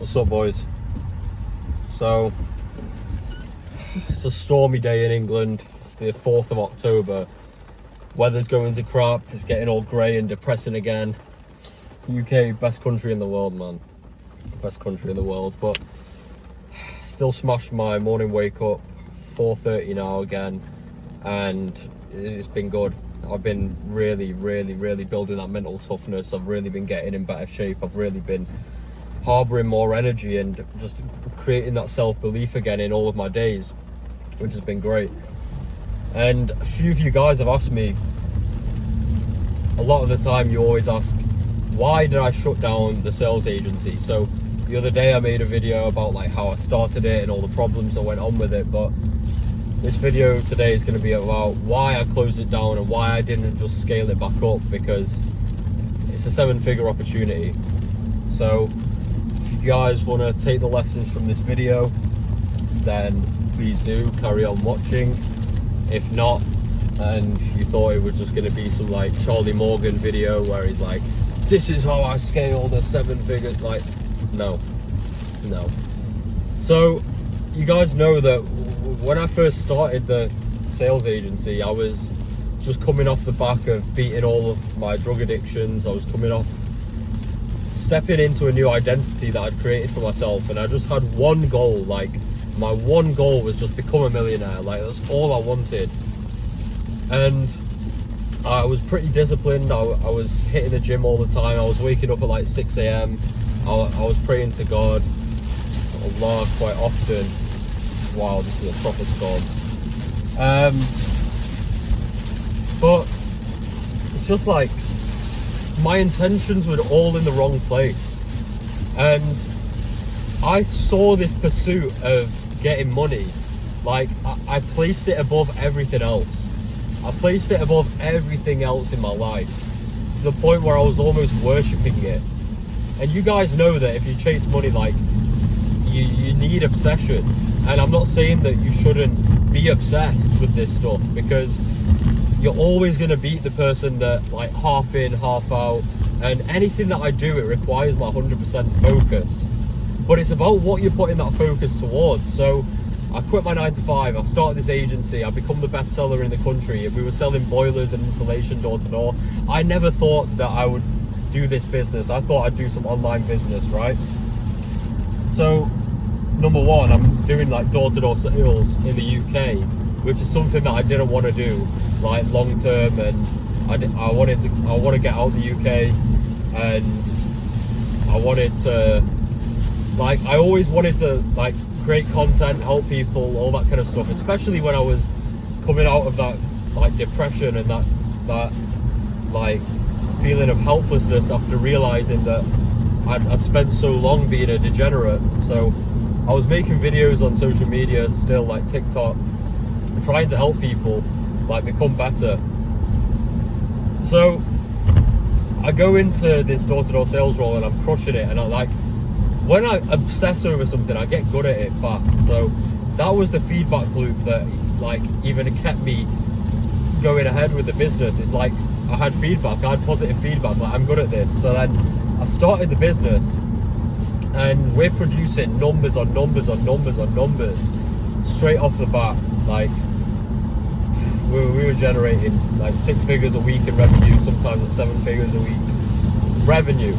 What's up, boys? So, it's a stormy day in England. It's the 4th of October. Weather's going to crap. It's getting all grey and depressing again. UK, best country in the world, man. Best country in the world. But still smashed my morning wake up. 4:30 now again. And it's been good. I've been really building that mental toughness. I've really been getting in better shape. I've really been harbouring more energy and just creating that self-belief again in all of my days, which has been great. And a few of you guys have asked me, a lot of the time you always ask, why did I shut down the sales agency? So the other day I made a video about like how I started it and all the problems that went on with it, but this video today is going to be about why I closed it down and why I didn't just scale it back up, because it's a 7-figure opportunity. So if you guys want to take the lessons from this video, then please do carry on watching. If not, and you thought it was just going to be some like Charlie Morgan video where he's like, this is how I scaled a 7-figure, like, no. So you guys know that when I first started the sales agency, I was just coming off the back of beating all of my drug addictions. I was coming off stepping into a new identity that I'd created for myself, and I just had one goal. Like, my one goal was just become a millionaire. Like, that's all I wanted. And I was pretty disciplined. I was hitting the gym all the time. I was waking up at like 6 a.m. I was praying to God, Allah, quite often. Wow, this is a proper storm. But it's just like my intentions were all in the wrong place, and I saw this pursuit of getting money, like I placed it above everything else. I placed it above everything else in my life, to the point where I was almost worshipping it. And you guys know that if you chase money, like you need obsession. And I'm not saying that you shouldn't be obsessed with this stuff, because you're always going to beat the person that like half in, half out. And anything that I do, it requires my 100% focus. But it's about what you're putting that focus towards. So I quit my 9 to 5. I started this agency. I've become the best seller in the country. We were selling boilers and insulation door to door. I never thought that I would do this business. I thought I'd do some online business, right? So number one, I'm doing like door-to-door sales in the UK, which is something that I didn't want to do like long term, and I want to get out of the UK, and I wanted to, like, I always wanted to like create content, help people, all that kind of stuff, especially when I was coming out of that like depression and that like feeling of helplessness after realizing that I'd spent so long being a degenerate. So I was making videos on social media still, like TikTok, trying to help people like become better. So I go into this door-to-door sales role and I'm crushing it, and I like, when I obsess over something, I get good at it fast. So that was the feedback loop that like even kept me going ahead with the business. It's like I had feedback, I had positive feedback, like I'm good at this. So then I started the business, and we're producing numbers on numbers straight off the bat. Like we were generating like 6 figures a week in revenue, sometimes at 7 figures a week revenue.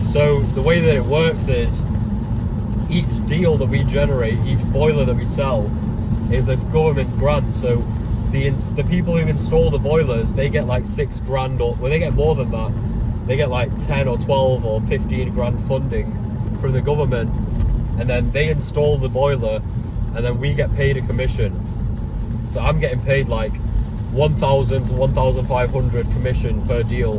So the way that it works is each deal that we generate, each boiler that we sell, is a government grant. So the people who install the boilers, they get like 6 grand, or well, they get more than that. They get like 10 or 12 or 15 grand funding from the government, and then they install the boiler, and then we get paid a commission. So I'm getting paid like 1,000 to 1,500 commission per deal,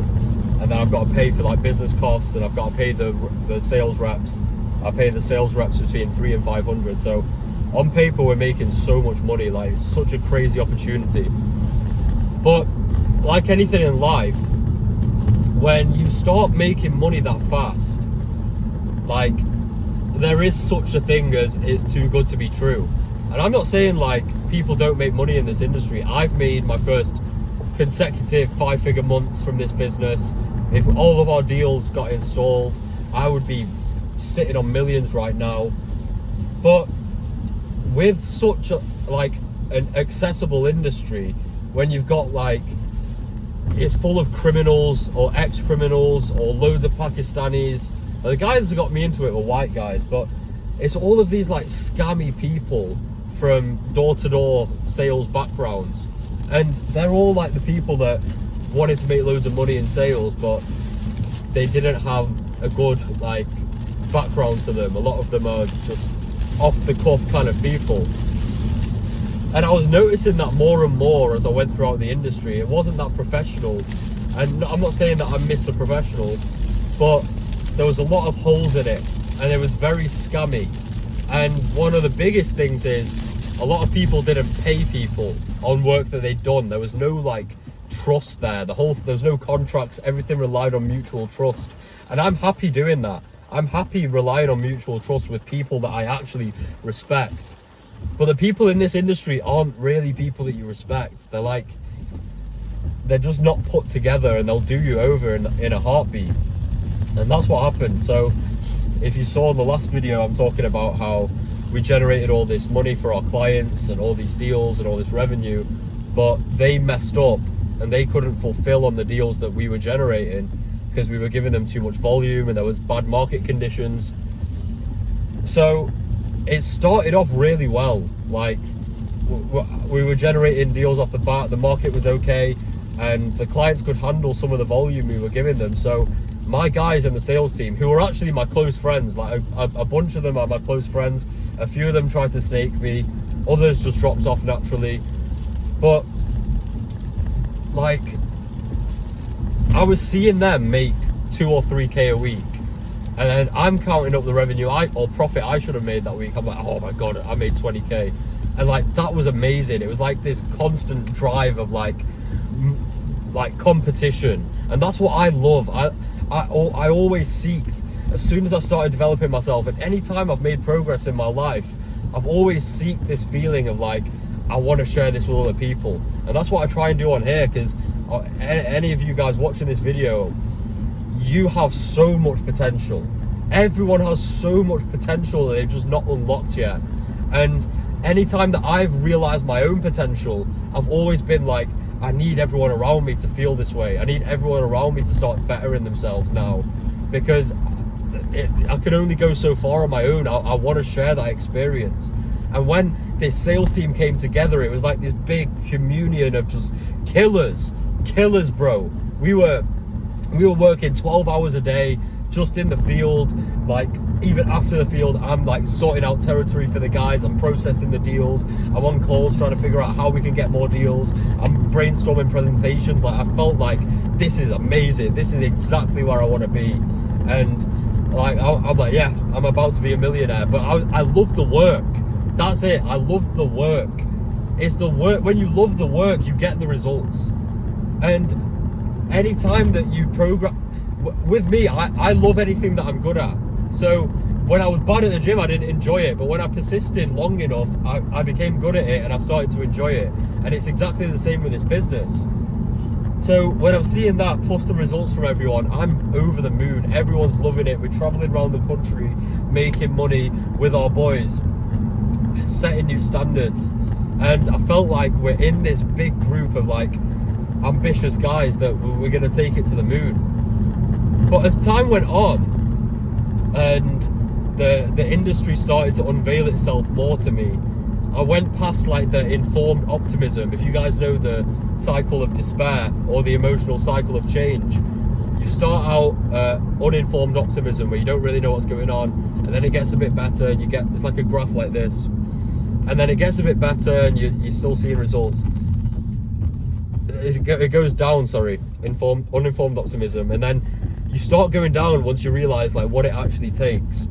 and then I've got to pay for like business costs, and I've got to pay the sales reps. I pay the sales reps between 300 and 500. So on paper we're making so much money, like it's such a crazy opportunity. But like anything in life, when you start making money that fast, like there is such a thing as it's too good to be true. And I'm not saying like people don't make money in this industry. I've made my first consecutive 5-figure months from this business. If all of our deals got installed, I would be sitting on millions right now. But with such a, like an accessible industry, when you've got like, it's full of criminals or ex-criminals or loads of Pakistanis. The guys that got me into it were white guys, but it's all of these like scammy people from door-to-door sales backgrounds, and they're all like the people that wanted to make loads of money in sales, but they didn't have a good like background to them. A lot of them are just off-the-cuff kind of people. And I was noticing that more and more as I went throughout the industry. It wasn't that professional. And I'm not saying that I'm Mr. Professional, but there was a lot of holes in it. And it was very scammy. And one of the biggest things is a lot of people didn't pay people on work that they'd done. There was no like trust there. There was no contracts. Everything relied on mutual trust. And I'm happy doing that. I'm happy relying on mutual trust with people that I actually respect. But the people in this industry aren't really people that you respect. They're just not put together, and they'll do you over in a heartbeat. And that's what happened. So if you saw the last video, I'm talking about how we generated all this money for our clients and all these deals and all this revenue, but they messed up and they couldn't fulfill on the deals that we were generating because we were giving them too much volume and there was bad market conditions. So it started off really well. Like we were generating deals off the bat, the market was okay, and the clients could handle some of the volume we were giving them. So my guys in the sales team, who were actually my close friends, like a bunch of them are my close friends, a few of them tried to snake me, others just dropped off naturally. But like, I was seeing them make 2 or 3K a week, and then I'm counting up the revenue or profit I should have made that week. I'm like, oh my God, I made 20K. And like, that was amazing. It was like this constant drive of like competition. And that's what I love. I always seeked, as soon as I started developing myself, and anytime I've made progress in my life, I've always seeked this feeling of like, I want to share this with other people. And that's what I try and do on here, because any of you guys watching this video, you have so much potential. Everyone has so much potential that they've just not unlocked yet. And anytime that I've realized my own potential, I've always been like, I need everyone around me to feel this way. I need everyone around me to start bettering themselves now, because I can only go so far on my own. I want to share that experience. And when this sales team came together, it was like this big communion of just killers, bro. We were working 12 hours a day just in the field. Like, even after the field, I'm like sorting out territory for the guys, I'm processing the deals, I'm on calls trying to figure out how we can get more deals, I'm brainstorming presentations. Like, I felt like this is amazing, this is exactly where I want to be. And like, I'm like, yeah, I'm about to be a millionaire. But I love the work. That's it. I love the work. It's the work. When you love the work, you get the results. And anytime that you program, with me, I love anything that I'm good at. So when I was bad at the gym, I didn't enjoy it. But when I persisted long enough, I became good at it and I started to enjoy it. And it's exactly the same with this business. So when I'm seeing that, plus the results from everyone, I'm over the moon. Everyone's loving it. We're traveling around the country, making money with our boys, setting new standards. And I felt like we're in this big group of like ambitious guys that we're going to take it to the moon. But as time went on and the industry started to unveil itself more to me, I went past like the informed optimism. If you guys know the cycle of despair or the emotional cycle of change, you start out uninformed optimism, where you don't really know what's going on, and then it gets a bit better, and it's like a graph like this, and then it gets a bit better and you're still seeing results. It goes down, uninformed optimism, and then you start going down once you realize like what it actually takes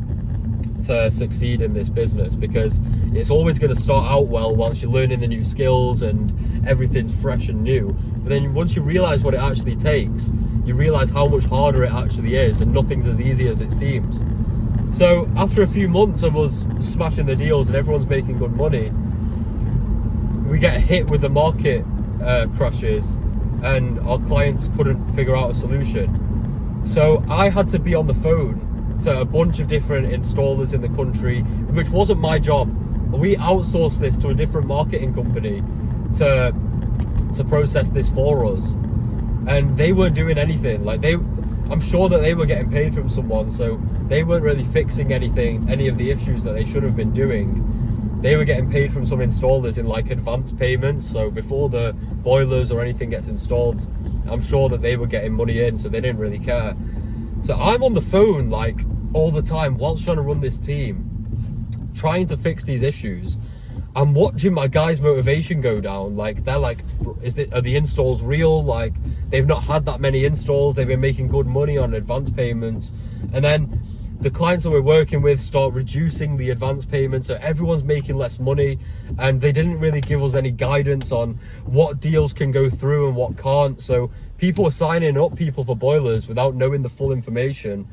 to succeed in this business, because it's always going to start out well whilst you're learning the new skills and everything's fresh and new. But then once you realize what it actually takes, you realize how much harder it actually is, and nothing's as easy as it seems. So after a few months of us smashing the deals and everyone's making good money, we get hit with the market crashes and our clients couldn't figure out a solution. So I had to be on the phone to a bunch of different installers in the country, which wasn't my job. We outsourced this to a different marketing company to process this for us, and they weren't doing anything. Like, I'm sure that they were getting paid from someone, so they weren't really fixing any of the issues that they should have been doing. They were getting paid from some installers in like advance payments, so before the boilers or anything gets installed, I'm sure that they were getting money in, so they didn't really care. So I'm on the phone like all the time whilst trying to run this team, trying to fix these issues. I'm watching my guys' motivation go down. Like, they're like, are the installs real? Like, they've not had that many installs, they've been making good money on advance payments, and then the clients that we're working with start reducing the advance payments, so everyone's making less money, and they didn't really give us any guidance on what deals can go through and what can't. So people were signing up people for boilers without knowing the full information,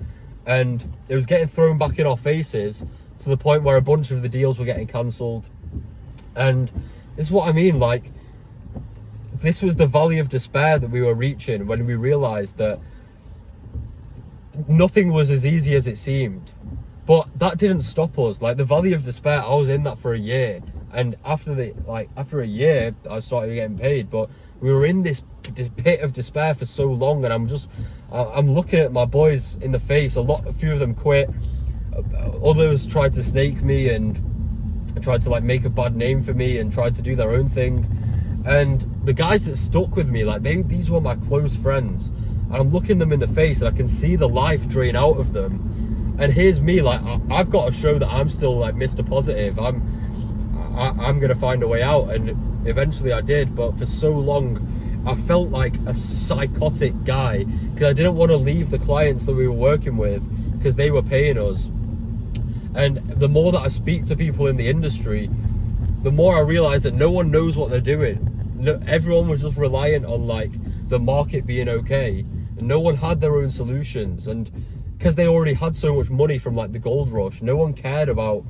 and it was getting thrown back in our faces to the point where a bunch of the deals were getting cancelled. And this is what I mean, like, this was the valley of despair that we were reaching when we realized that nothing was as easy as it seemed. But that didn't stop us. Like, the valley of despair, I was in that for a year, and after a year I started getting paid. But we were in this pit of despair for so long, and I'm looking at my boys in the face. A few of them quit, others tried to snake me and tried to like make a bad name for me and tried to do their own thing. And the guys that stuck with me, like, these were my close friends, and I'm looking them in the face and I can see the life drain out of them. And here's me, like, I've got to show that I'm still like Mr. Positive. I'm gonna find a way out, and eventually I did. But for so long I felt like a psychotic guy, because I didn't want to leave the clients that we were working with because they were paying us. And the more that I speak to people in the industry, the more I realize that no one knows what they're doing. Everyone was just reliant on like the market being okay, and no one had their own solutions. And because they already had so much money from like the gold rush, no one cared about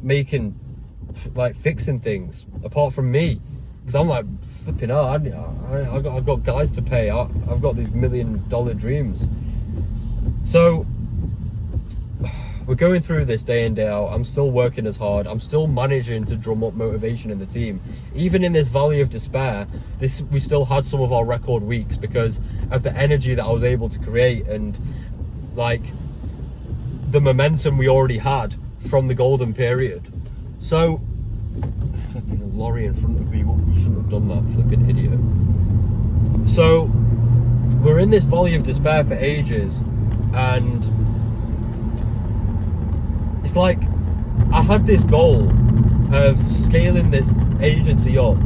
fixing things apart from me. Because I'm like, flipping out, I've got guys to pay. I've got these $1 million dreams. So we're going through this day in, day out. I'm still working as hard. I'm still managing to drum up motivation in the team. Even in this valley of despair, we still had some of our record weeks because of the energy that I was able to create, and like the momentum we already had from the golden period. So, flipping a lorry in front of me, you shouldn't have done that, flipping idiot. So we're in this valley of despair for ages, and it's like I had this goal of scaling this agency up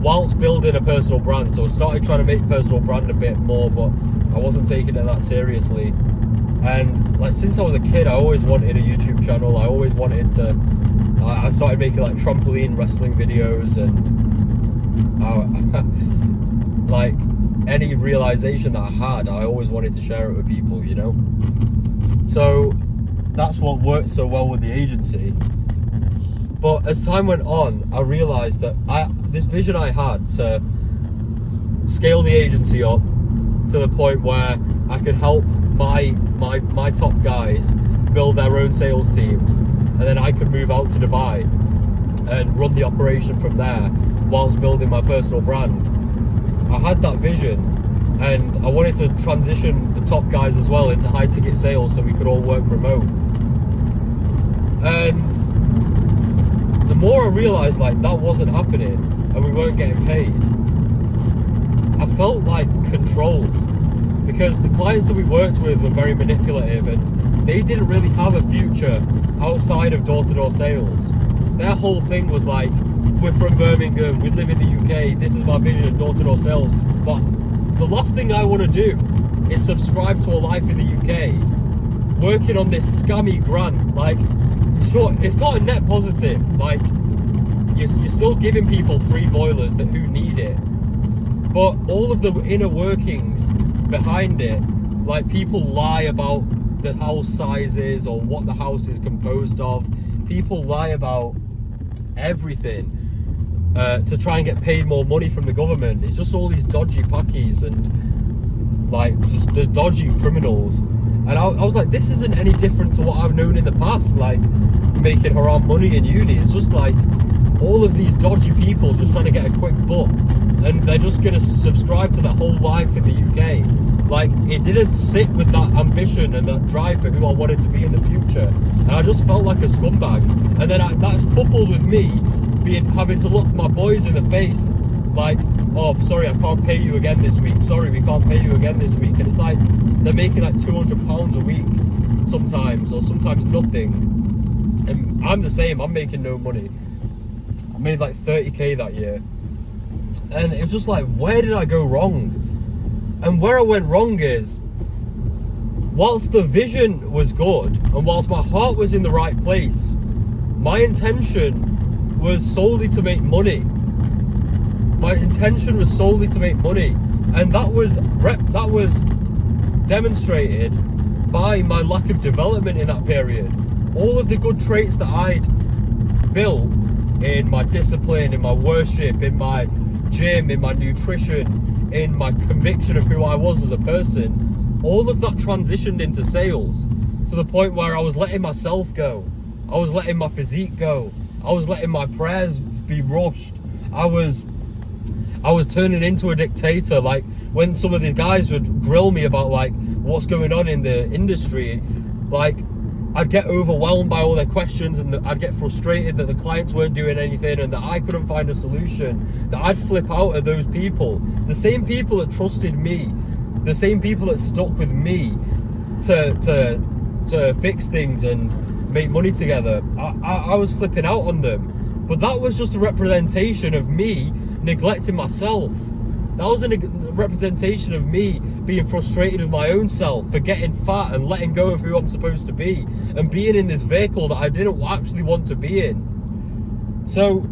whilst building a personal brand. So I started trying to make personal brand a bit more, but I wasn't taking it that seriously. And like, since I was a kid, I always wanted a YouTube channel. I always wanted to, I started making like trampoline wrestling videos, and like any realization that I had, I always wanted to share it with people, you know? So that's what worked so well with the agency. But as time went on, I realized that this vision I had to scale the agency up to the point where I could help my top guys build their own sales teams, and then I could move out to Dubai and run the operation from there whilst building my personal brand. I had that vision, and I wanted to transition the top guys as well into high ticket sales so we could all work remote. And the more I realized like that wasn't happening and we weren't getting paid, I felt like controlled, because the clients that we worked with were very manipulative, and they didn't really have a future outside of door-to-door sales. Their whole thing was like, we're from Birmingham, we live in the UK, this is my vision of door-to-door sales. But the last thing I want to do is subscribe to a life in the UK working on this scammy grant. Like, sure, it's got a net positive, like you're still giving people free boilers who need it, but all of the inner workings behind it, like people lie about the house sizes or what the house is composed of. People lie about everything to try and get paid more money from the government. It's just all these dodgy packies and like just the dodgy criminals. And I was like, this isn't any different to what I've known in the past, like making haram money in uni. It's just like all of these dodgy people just trying to get a quick buck, and they're just going to subscribe to their whole life in the UK. Like, it didn't sit with that ambition and that drive for who I wanted to be in the future, and I just felt like a scumbag. And then that's coupled with me having to look my boys in the face like, oh, sorry, I can't pay you again this week, sorry, we can't pay you again this week. And it's like they're making like £200 a week sometimes, or sometimes nothing, and I'm the same. I'm making no money. I made like 30k that year, and it was just like, where did I go wrong? And where I went wrong is, whilst the vision was good and whilst my heart was in the right place, my intention was solely to make money. My intention was solely to make money, and that was demonstrated by my lack of development in that period. All of the good traits that I'd built in my discipline, in my worship, in my gym, in my nutrition, in my conviction of who I was as a person, all of that transitioned into sales, to the point where I was letting myself go. I was letting my physique go. I was letting my prayers be rushed. I was turning into a dictator. Like, when some of these guys would grill me about like what's going on in the industry, like, I'd get overwhelmed by all their questions, and I'd get frustrated that the clients weren't doing anything and that I couldn't find a solution, that I'd flip out at those people. The same people that trusted me, the same people that stuck with me to fix things and make money together, I was flipping out on them. But that was just a representation of me neglecting myself. That was a representation of me being frustrated with my own self, for getting fat and letting go of who I'm supposed to be, and being in this vehicle that I didn't actually want to be in. So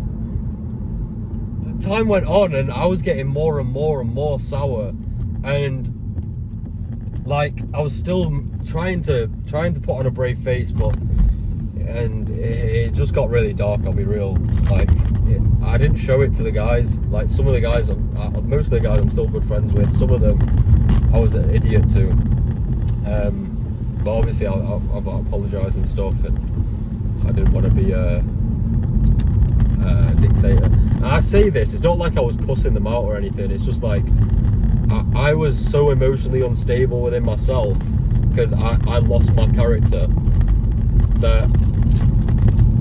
the time went on, and I was getting more and more and more sour, and like, I was still trying to put on a brave face, but it just got really dark, I'll be real. Like, I didn't show it to the guys. Like, some of the guys, most of the guys I'm still good friends with. Some of them I was an idiot to. But obviously I've apologised and stuff, and I didn't want to be a dictator. And I say this, it's not like I was cussing them out or anything. It's just like, I was so emotionally unstable within myself, because I lost my character, that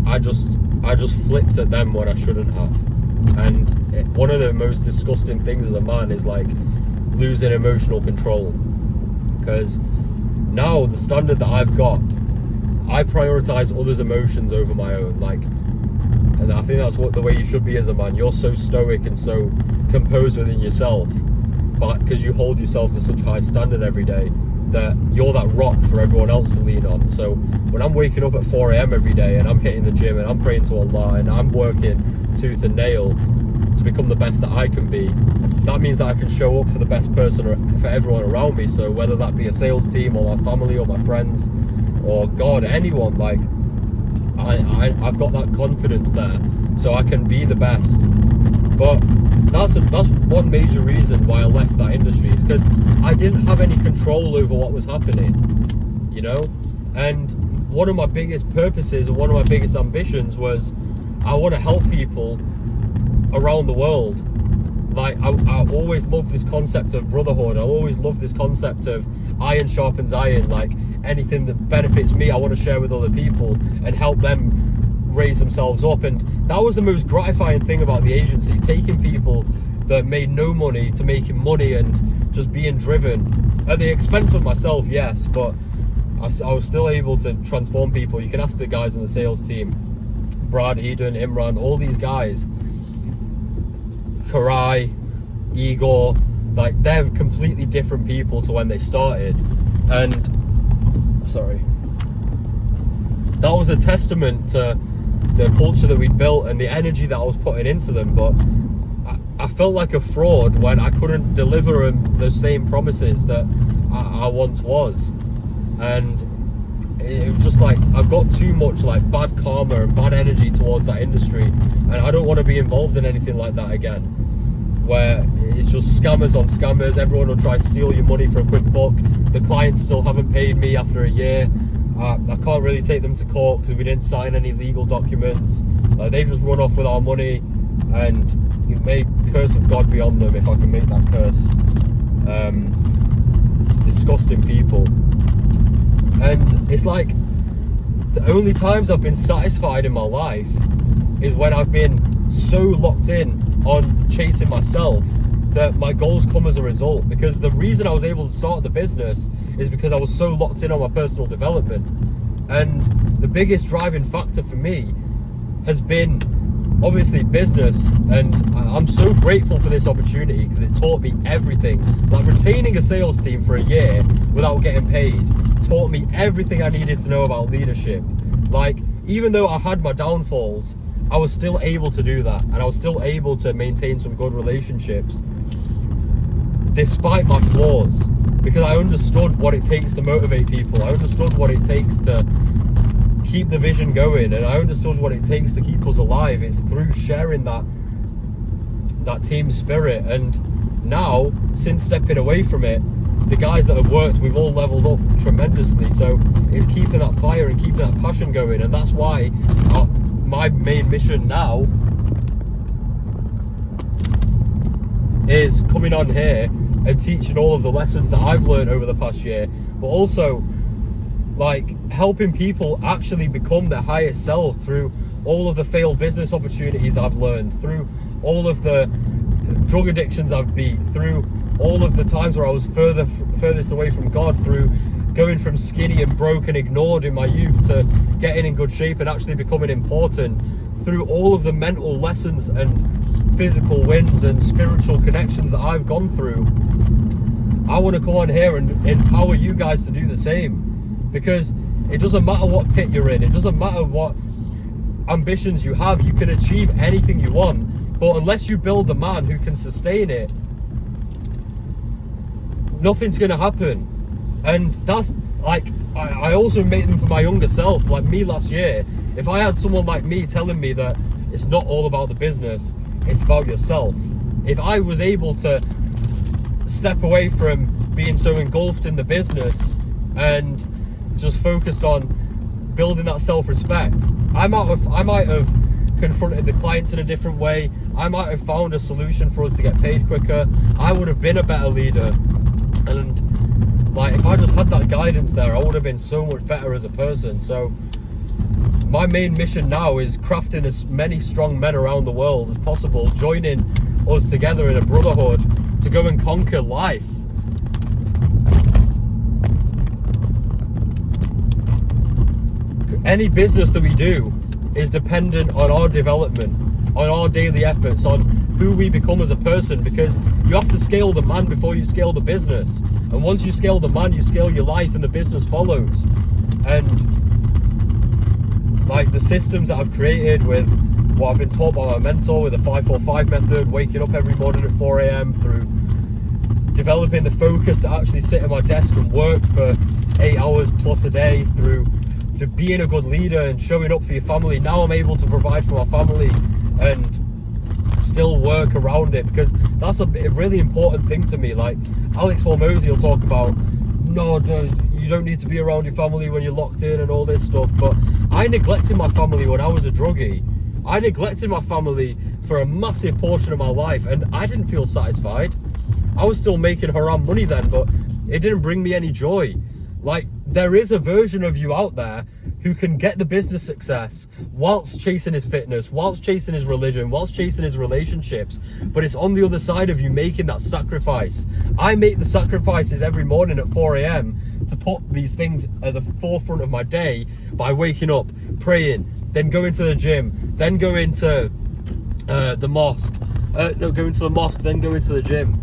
I just flipped at them when I shouldn't have. And one of the most disgusting things as a man is like losing emotional control, because now the standard that I've got, I prioritize others' emotions over my own. Like, and I think that's the way you should be as a man. You're so stoic and so composed within yourself, but because you hold yourself to such high standard every day, that you're that rock for everyone else to lean on. So when I'm waking up at 4 a.m. every day, and I'm hitting the gym, and I'm praying to Allah, and I'm working tooth and nail to become the best that I can be, that means that I can show up for the best person for everyone around me. So whether that be a sales team, or my family, or my friends, or God, anyone, like, I've got that confidence there, so I can be the best. But that's one major reason why I left that industry, is because I didn't have any control over what was happening, you know. And one of my biggest purposes, and one of my biggest ambitions, was I want to help people around the world. Like, I always loved this concept of brotherhood. I always loved this concept of iron sharpens iron. Like, anything that benefits me, I want to share with other people and help them raise themselves up. And that was the most gratifying thing about the agency, taking people that made no money to making money, and just being driven at the expense of myself, yes, but I was still able to transform people. You can ask the guys on the sales team, Brad, Eden, Imran, all these guys, Karai, Igor, like, they're completely different people to when they started. And that was a testament to the culture that we'd built and the energy that I was putting into them. But I felt like a fraud when I couldn't deliver them the same promises that I once was. And it was just like, I've got too much like bad karma and bad energy towards that industry, and I don't want to be involved in anything like that again. where it's just scammers on scammers. Everyone will try to steal your money for a quick buck. The clients still haven't paid me after a year. I can't really take them to court because we didn't sign any legal documents. They've just run off with our money, and it may curse of God be on them if I can make that curse. It's disgusting people. And it's like, the only times I've been satisfied in my life is when I've been so locked in on chasing myself that my goals come as a result. Because the reason I was able to start the business is because I was so locked in on my personal development. And the biggest driving factor for me has been obviously business, and I'm so grateful for this opportunity because it taught me everything. Like, retaining a sales team for a year without getting paid taught me everything I needed to know about leadership. Like, even though I had my downfalls, I was still able to do that, and I was still able to maintain some good relationships despite my flaws, because I understood what it takes to motivate people. I understood what it takes to keep the vision going, and I understood what it takes to keep us alive. It's through sharing that team spirit. And now, since stepping away from it, the guys that have worked, we've all leveled up tremendously. So it's keeping that fire and keeping that passion going. And that's why my main mission now is coming on here and teaching all of the lessons that I've learned over the past year, but also like helping people actually become their highest selves through all of the failed business opportunities I've learned, through all of the drug addictions I've beat, through all of the times where I was furthest away from God, through going from skinny and broke and ignored in my youth to getting in good shape and actually becoming important, through all of the mental lessons and physical wins and spiritual connections that I've gone through. I want to come on here and empower you guys to do the same, because it doesn't matter what pit you're in, it doesn't matter what ambitions you have, you can achieve anything you want, but unless you build the man who can sustain it, nothing's going to happen. And that's like, I also make them for my younger self, like me last year. If I had someone like me telling me that it's not all about the business, it's about yourself, if I was able to step away from being so engulfed in the business and just focused on building that self-respect, I might have confronted the clients in a different way. I might have found a solution for us to get paid quicker. I would have been a better leader. And like, if I just had that guidance there, I would have been so much better as a person. So my main mission now is crafting as many strong men around the world as possible, joining us together in a brotherhood to go and conquer life. Any business that we do is dependent on our development, on our daily efforts, on who we become as a person, because you have to scale the man before you scale the business. And once you scale the man, you scale your life and the business follows. And like the systems that I've created with what I've been taught by my mentor with the 5-4-5 method, waking up every morning at 4 a.m, through developing the focus to actually sit at my desk and work for 8 hours plus a day, through to being a good leader and showing up for your family. Now I'm able to provide for my family and still work around it, because that's a really important thing to me. Like Alex Hormozy will talk about, no, you don't need to be around your family when you're locked in and all this stuff, but I neglected my family when I was a druggie. I neglected my family for a massive portion of my life, and I didn't feel satisfied. I was still making haram money then, but it didn't bring me any joy. Like, there is a version of you out there who can get the business success whilst chasing his fitness, whilst chasing his religion, whilst chasing his relationships, but it's on the other side of you making that sacrifice. I make the sacrifices every morning at 4 a.m. to put these things at the forefront of my day by waking up, praying, then going to the gym, then going to the mosque. Going to the mosque, then going to the gym.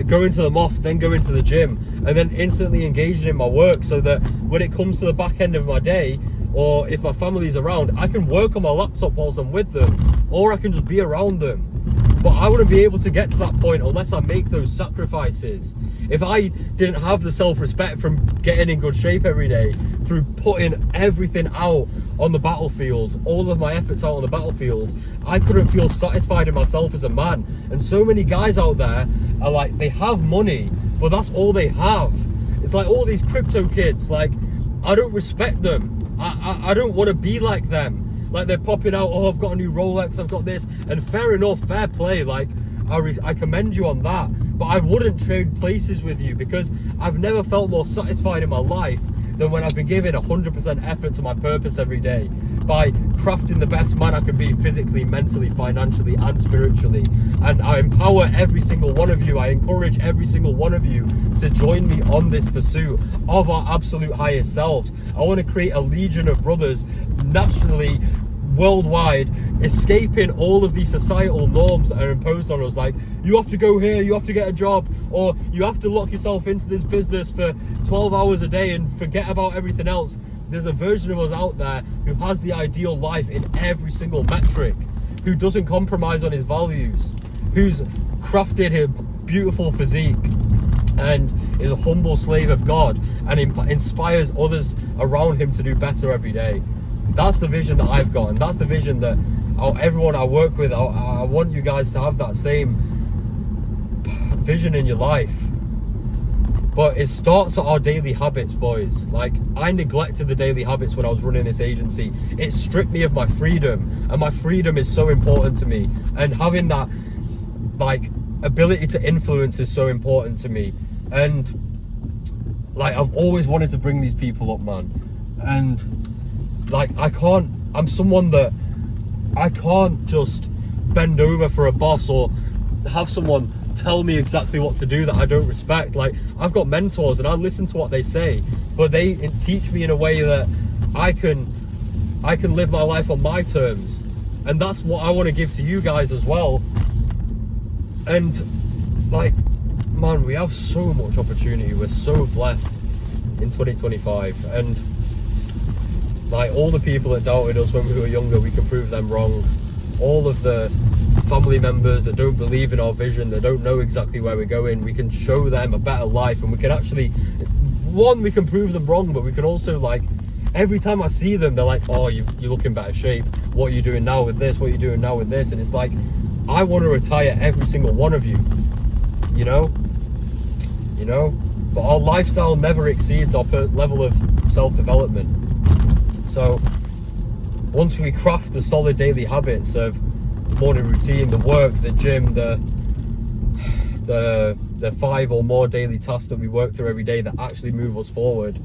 Going to the mosque, then going to the gym, and then instantly engaging in my work, so that when it comes to the back end of my day, or if my family's around, I can work on my laptop whilst I'm with them, or I can just be around them. But I wouldn't be able to get to that point unless I make those sacrifices. If I didn't have the self-respect from getting in good shape every day, through putting everything out on the battlefield, all of my efforts out on the battlefield, I couldn't feel satisfied in myself as a man. And so many guys out there are like, they have money, but that's all they have. It's like all these crypto kids, like, I don't respect them. I don't want to be like them. Like, they're popping out, oh, I've got a new Rolex, I've got this, and fair enough, fair play, like, I commend you on that, but I wouldn't trade places with you, because I've never felt more satisfied in my life than when I've been giving 100% effort to my purpose every day, by crafting the best man I can be physically, mentally, financially, and spiritually. And I empower every single one of you. I encourage every single one of you to join me on this pursuit of our absolute highest selves. I want to create a legion of brothers nationally, worldwide, escaping all of these societal norms that are imposed on us, like, you have to go here, you have to get a job, or you have to lock yourself into this business for 12 hours a day and forget about everything else. There's a version of us out there who has the ideal life in every single metric, who doesn't compromise on his values, who's crafted a beautiful physique and is a humble slave of God and inspires others around him to do better every day. That's the vision that I've got, and that's the vision that everyone I work with, I want you guys to have that same vision in your life. But it starts at our daily habits, boys. Like, I neglected the daily habits when I was running this agency. It stripped me of my freedom, and my freedom is so important to me. And having that, like, ability to influence is so important to me. And, like, I've always wanted to bring these people up, man. And, like, I'm someone that I can't just bend over for a boss or have someone tell me exactly what to do that I don't respect. Like, I've got mentors and I listen to what they say, but they teach me in a way that I can live my life on my terms. And that's what I want to give to you guys as well. And, like, man, we have so much opportunity. We're so blessed in 2025. And, like, all the people that doubted us when we were younger, we can prove them wrong. All of the family members that don't believe in our vision, that don't know exactly where we're going, we can show them a better life. And we can actually, one, we can prove them wrong, but we can also, like, every time I see them, they're like, oh, you look in better shape, what are you doing now with this, what are you doing now with this? And it's like, I want to retire every single one of you, you know, but our lifestyle never exceeds our level of self-development. So once we craft the solid daily habits of morning routine, the work, the gym, the 5 or more daily tasks that we work through every day that actually move us forward,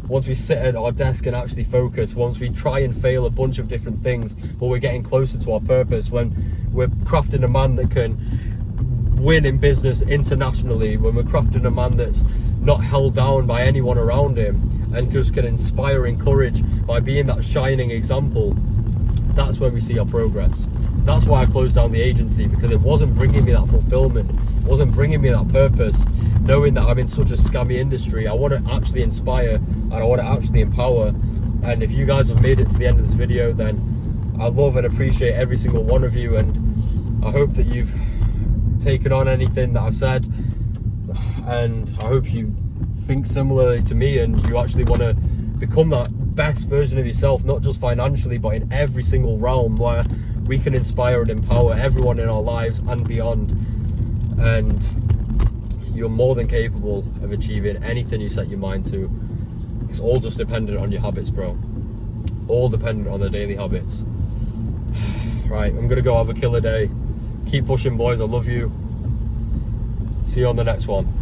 once we sit at our desk and actually focus, once we try and fail a bunch of different things, but we're getting closer to our purpose, when we're crafting a man that can win in business internationally, when we're crafting a man that's not held down by anyone around him and just can inspire, encourage by being that shining example, that's where we see our progress. That's why I closed down the agency, because it wasn't bringing me that fulfillment, it wasn't bringing me that purpose, knowing that I'm in such a scammy industry. I want to actually inspire and I want to actually empower. And if you guys have made it to the end of this video, then I love and appreciate every single one of you, and I hope that you've taken on anything that I've said, and I hope you think similarly to me and you actually want to become that best version of yourself, not just financially but in every single realm, where we can inspire and empower everyone in our lives and beyond. And you're more than capable of achieving anything you set your mind to. It's all just dependent on your habits, bro. All dependent on the daily habits. Right, I'm gonna go have a killer day. Keep pushing, boys. I love you. See you on the next one.